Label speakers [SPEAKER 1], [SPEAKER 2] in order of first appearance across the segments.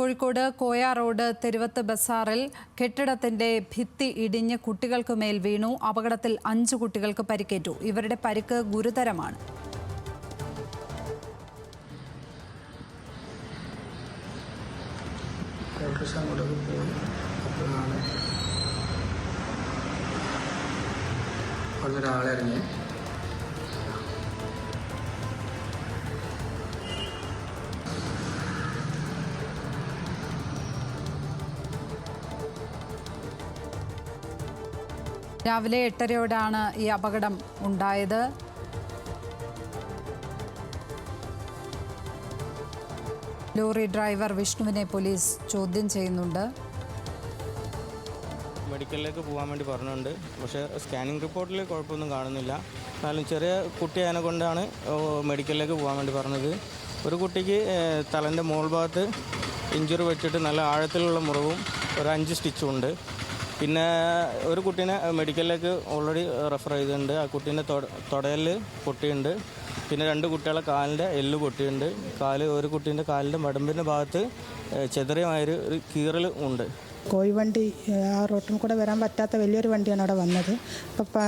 [SPEAKER 1] Kozhikode Koya road തെരുവത്ത് ബസാറിൽ കെട്ടിടത്തിന്റെ ഭിത്തി ഇടിഞ്ഞ് കുട്ടികൾക്ക് മേൽ വീണു. അപകടത്തിൽ 5 കുട്ടികൾക്ക് പരിക്കേറ്റു. ഇവരുടെ പരിക്ക് ഗുരുതരമാണ്. രാവിലെ 8:30-ഓടെയാണ് ഈ അപകടം ഉണ്ടായത്. ലോറി ഡ്രൈവർ വിഷ്ണുവിനെ പോലീസ് ചോദ്യം ചെയ്യുന്നുണ്ട്.
[SPEAKER 2] മെഡിക്കലിലേക്ക് പോകാൻ വേണ്ടി പറഞ്ഞിട്ടുണ്ട്. പക്ഷേ സ്കാനിങ് റിപ്പോർട്ടിൽ കുഴപ്പമൊന്നും കാണുന്നില്ല. എന്നാലും ചെറിയ കുട്ടിയായതിനെ കൊണ്ടാണ് മെഡിക്കലിലേക്ക് പോകാൻ വേണ്ടി പറഞ്ഞത്. ഒരു കുട്ടിക്ക് തലൻ്റെ മുകൾ ഭാഗത്ത് ഇഞ്ചുറി വെച്ചിട്ട് നല്ല ആഴത്തിലുള്ള മുറിവും ഒരു 5 സ്റ്റിച്ചും ഉണ്ട്. പിന്നെ ഒരു കുട്ടീനെ മെഡിക്കലിലേക്ക് ഓൾറെഡി റെഫർ ചെയ്തിട്ടുണ്ട്. ആ കുട്ടീൻ്റെ തുടയിൽ പൊട്ടിയുണ്ട്. പിന്നെ 2 കുട്ടികളെ കാലിൻ്റെ എല്ല് പൊട്ടിയുണ്ട്. ഒരു കുട്ടീൻ്റെ കാലിൻ്റെ മടമ്പിൻ്റെ ഭാഗത്ത് ചെറിയമായൊരു കീറൽ ഉണ്ട്.
[SPEAKER 3] കോഴിവണ്ടി ആ റോട്ടിൽ കൂടെ വരാൻ പറ്റാത്ത വലിയൊരു വണ്ടിയാണ് അവിടെ വന്നത്. അപ്പോൾ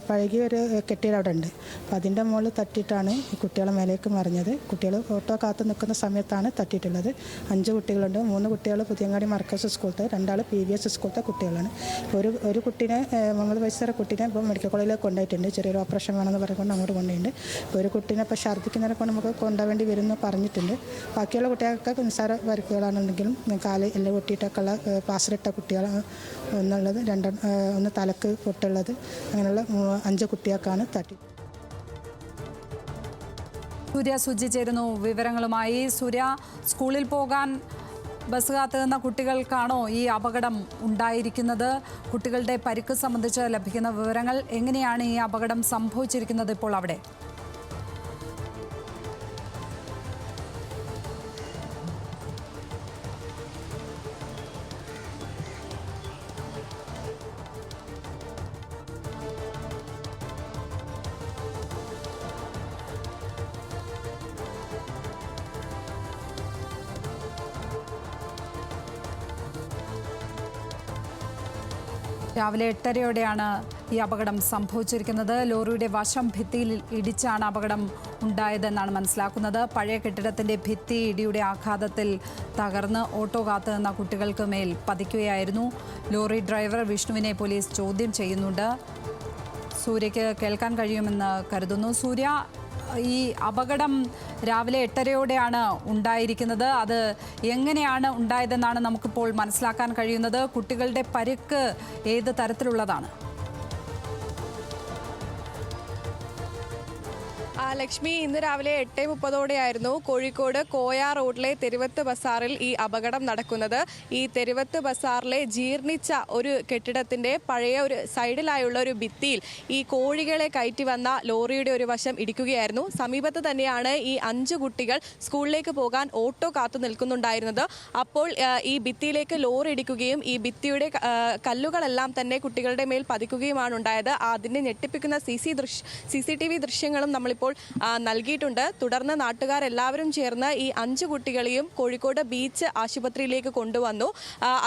[SPEAKER 3] പഴകിയൊരു കെട്ടിടം അവിടെ ഉണ്ട്. അപ്പോൾ അതിൻ്റെ മുകളിൽ തട്ടിയിട്ടാണ് ഈ കുട്ടികളെ മേലേക്ക് മറിഞ്ഞത്. കുട്ടികൾ ഓട്ടോ കാത്തു നിൽക്കുന്ന സമയത്താണ് തട്ടിയിട്ടുള്ളത്. 5 കുട്ടികളുണ്ട്. 3 കുട്ടികൾ പുതിയങ്ങാടി മർക്കസ് സ്കൂളത്തെ, 2 PVS സ്കൂളത്തെ കുട്ടികളാണ്. ഒരു കുട്ടീനെ 9 വയസ്സുള്ള കുട്ടീനെ ഇപ്പോൾ മെഡിക്കൽ കോളേജിലേക്ക് കൊണ്ടുപോയിട്ടുണ്ട്. ചെറിയൊരു ഓപ്പറേഷൻ വേണമെന്ന് പറഞ്ഞുകൊണ്ട് അങ്ങോട്ട് കൊണ്ടുപോയിട്ടുണ്ട്. ഇപ്പോൾ ഒരു കുട്ടീനെ ഇപ്പോൾ ഛർദ്ദിക്കുന്നതിനെ കൊണ്ട് നമുക്ക് കൊണ്ടുപോകേണ്ടി വരുമെന്ന് പറഞ്ഞിട്ടുണ്ട്. ബാക്കിയുള്ള കുട്ടികൾക്ക് നിസ്സാര പരിക്കുകളാണെങ്കിലും കാല് എല്ലാം പൊട്ടിയിട്ടൊക്കെയുള്ള പാസിലിട്ട കുട്ടികൾ എന്നുള്ളത്, ഒന്ന് തലക്ക് പൊട്ടുള്ളത്, അങ്ങനെയുള്ള 5 കുട്ടികൾക്കാണ് തട്ടി.
[SPEAKER 1] സൂര്യ സുജി ചേരുന്നു വിവരങ്ങളുമായി. സൂര്യ, സ്കൂളിൽ പോകാൻ ബസ് കാത്തു നിന്ന കുട്ടികൾക്കാണോ ഈ അപകടം ഉണ്ടായിരിക്കുന്നത്? കുട്ടികളുടെ പരിക്ക് സംബന്ധിച്ച് ലഭിക്കുന്ന വിവരങ്ങൾ എങ്ങനെയാണ്? ഈ അപകടം സംഭവിച്ചിരിക്കുന്നത് ഇപ്പോൾ അവിടെ? രാവിലെ 8:30-ഓടെയാണ് ഈ അപകടം സംഭവിച്ചിരിക്കുന്നത്. ലോറിയുടെ വശം ഭിത്തിയിൽ ഇടിച്ചാണ് അപകടം ഉണ്ടായതെന്നാണ് മനസ്സിലാക്കുന്നത്. പഴയ കെട്ടിടത്തിൻ്റെ ഭിത്തി ഇടിയുടെ ആഘാതത്തിൽ തകർന്ന് ഓട്ടോ കാത്തു നിന്ന കുട്ടികൾക്ക് മേൽ പതിക്കുകയായിരുന്നു. ലോറി ഡ്രൈവർ വിഷ്ണുവിനെ പോലീസ് ചോദ്യം ചെയ്യുന്നുണ്ട്. സൂര്യയ്ക്ക് കേൾക്കാൻ കഴിയുമെന്ന് കരുതുന്നു. സൂര്യ, ഈ അപകടം രാവിലെ 8:30-ഓടെയാണ് ഉണ്ടായിരിക്കുന്നത്. അത് എങ്ങനെയാണ് ഉണ്ടായതെന്നാണ് നമുക്കിപ്പോൾ മനസ്സിലാക്കാൻ കഴിയുന്നത്. കുട്ടികളുടെ പരിക്ക് ഏത് തരത്തിലുള്ളതാണ്?
[SPEAKER 4] ലക്ഷ്മി, ഇന്ന് രാവിലെ 8:30-ഓടെയായിരുന്നു കോഴിക്കോട് കോയ റോഡിലെ തെരുവത്ത് ബസാറിൽ ഈ അപകടം നടക്കുന്നത്. ഈ തെരുവത്ത് ബസാറിലെ ജീർണിച്ച ഒരു കെട്ടിടത്തിന്റെ പഴയ ഒരു സൈഡിലായുള്ള ഒരു ഭിത്തിയിൽ ഈ കോഴികളെ കയറ്റി വന്ന ലോറിയുടെ ഒരു വശം ഇടിക്കുകയായിരുന്നു. സമീപത്ത് തന്നെയാണ് ഈ 5 കുട്ടികൾ സ്കൂളിലേക്ക് പോകാൻ ഓട്ടോ കാത്തു നിൽക്കുന്നുണ്ടായിരുന്നത്. അപ്പോൾ ഈ ഭിത്തിയിലേക്ക് ലോറി ഇടിക്കുകയും ഈ ഭിത്തിയുടെ കല്ലുകളെല്ലാം തന്നെ കുട്ടികളുടെ മേൽ പതിക്കുകയുമാണ് ഉണ്ടായത്. അതിനെ ഞെട്ടിപ്പിക്കുന്ന CCTV ദൃശ്യങ്ങളും നമ്മളിപ്പോൾ നൽകിയിട്ടുണ്ട്. തുടർന്ന് നാട്ടുകാരെല്ലാവരും ചേർന്ന് ഈ 5 കുട്ടികളെയും കോഴിക്കോട് ബീച്ച് ആശുപത്രിയിലേക്ക് കൊണ്ടുവന്നു.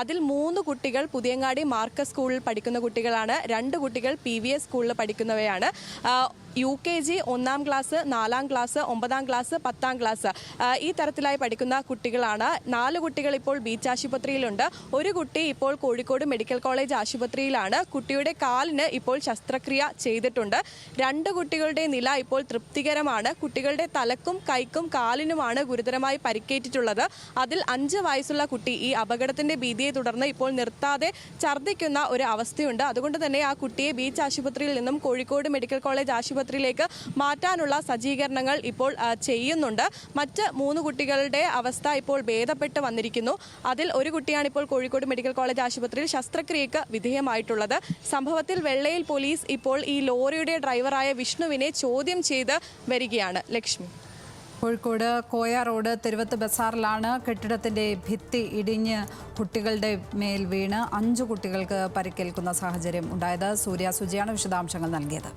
[SPEAKER 4] അതിൽ 3 കുട്ടികൾ പുതിയങ്ങാടി മാർക്കസ് സ്കൂളിൽ പഠിക്കുന്ന കുട്ടികളാണ്. 2 കുട്ടികൾ PVS സ്കൂളിൽ പഠിക്കുന്നവയാണ്. UKG 1-ാം class, 4-ാം class, 9-ാം class, 10-ാം class ഈ തരത്തിലായി പഠിക്കുന്ന കുട്ടികളാണ്. 4 കുട്ടികൾ ഇപ്പോൾ ബീച്ച് ആശുപത്രിയിലുണ്ട്. ഒരു കുട്ടി ഇപ്പോൾ കോഴിക്കോട് മെഡിക്കൽ കോളേജ് ആശുപത്രിയിലാണ്. കുട്ടിയുടെ കാലിന് ഇപ്പോൾ ശസ്ത്രക്രിയ ചെയ്തിട്ടുണ്ട്. 2 കുട്ടികളുടെ നില ഇപ്പോൾ തൃപ്തികരമാണ്. കുട്ടികളുടെ തലക്കും കൈക്കും കാലിനുമാണ് ഗുരുതരമായി പരിക്കേറ്റിട്ടുള്ളത്. അതിൽ 5 വയസ്സുള്ള കുട്ടി ഈ അപകടത്തിന്റെ ഭീതിയെ തുടർന്ന് ഇപ്പോൾ നിർത്താതെ ഛർദ്ദിക്കുന്ന ഒരു അവസ്ഥയുണ്ട്. അതുകൊണ്ട് തന്നെ ആ കുട്ടിയെ ബീച്ച് ആശുപത്രിയിൽ നിന്നും കോഴിക്കോട് മെഡിക്കൽ കോളേജ് ആശുപത്രിയിലേക്ക് മാറ്റാനുള്ള സജ്ജീകരണങ്ങൾ ഇപ്പോൾ ചെയ്യുന്നുണ്ട്. മറ്റ് 3 കുട്ടികളുടെ അവസ്ഥ ഇപ്പോൾ ഭേദപ്പെട്ട് വന്നിരിക്കുന്നു. അതിൽ ഒരു കുട്ടിയാണ് ഇപ്പോൾ കോഴിക്കോട് മെഡിക്കൽ കോളേജ് ആശുപത്രിയിൽ ശസ്ത്രക്രിയക്ക് വിധേയമായിട്ടുള്ളത്. സംഭവത്തിൽ വെള്ളയിൽ പോലീസ് ഇപ്പോൾ ഈ ലോറിയുടെ ഡ്രൈവറായ വിഷ്ണുവിനെ ചോദ്യം ചെയ്ത് വരികയാണ്. ലക്ഷ്മി,
[SPEAKER 1] കോഴിക്കോട് കോയ റോഡ് തെരുവത്ത് ബസാറിലാണ് കെട്ടിടത്തിൻ്റെ ഭിത്തി ഇടിഞ്ഞ് കുട്ടികളുടെ മേൽ വീണ് 5 കുട്ടികൾക്ക് പരിക്കേൽക്കുന്ന സാഹചര്യം ഉണ്ടായത്. സൂര്യ സുജിയാണ് വിശദാംശങ്ങൾ നൽകിയത്.